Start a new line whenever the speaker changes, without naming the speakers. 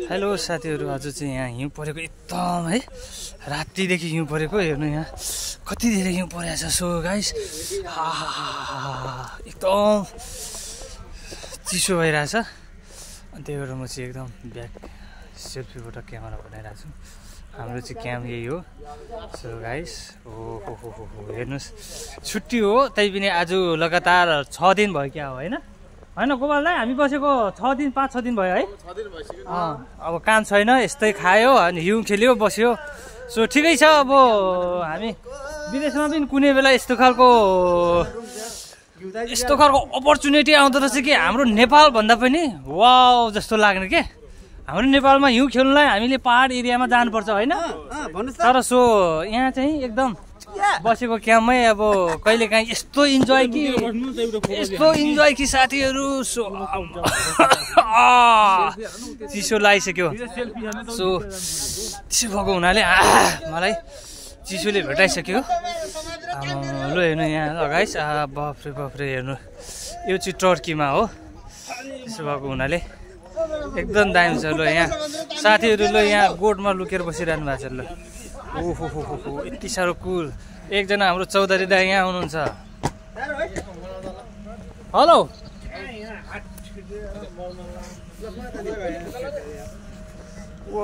Hello साथीहरू, आज चाहिँ यहाँ हिउँ परेको एकदम है, रातिदेखि हिउँ परेको। हेर्नु यहाँ कति धेरै हिउँ परेको छ। सो गाइस एकदम चिसो भइरहेछ। अनि त्यही भएर म चाहिँ एकदम ब्याक सेल्फी फोटो क्यामेरा बनाइरहेको छु। हाम्रो चाहिँ क्याम यही हो। सो गाइस हो हेर्नुहोस्, छुट्टी हो त्यही पनि आज लगातार 6 दिन भयो क्या हो होइन होइन गोपाल दाइ, हामी बसेको 6 दिन 5-6 दिन भयो है।
6 दिन भइसक्यो।
अब काम छैन, यस्तै खायो अनि हिउँ खेल्यो बस्यो। सो ठिकै छ। अब हामी विदेशमा पनि कुनै बेला यस्तो खालको अपर्च्युनिटी आउँदो रहेछ कि हाम्रो नेपाल भन्दा पनि वाउ जस्तो लाग्ने के। हाम्रो नेपालमा हिउँ खेल्नुलाई हामीले पहाड एरियामा जानुपर्छ होइन। तर सो यहाँ चाहिँ एकदम बसेको क्याम्पमै अब कहिलेकाहीँ यस्तो इन्जोय कि साथीहरू। सो चिसो लागिसक्यो। सो चिसो भएको हुनाले मलाई चिसोले भेटाइसक्यो। ल हेर्नु यहाँ लगाइस, बाफ्रे हेर्नु, यो चाहिँ टर्कीमा हो। त्यसो भएको हुनाले एकदम दामी छ। ल यहाँ साथीहरू ल यहाँ गोठमा लुकेर बसिरहनु भएको छ। ल ओहो यति साह्रो कुल। एकजना हाम्रो चौधरी दाइ यहाँ हुनुहुन्छ। हेलो वो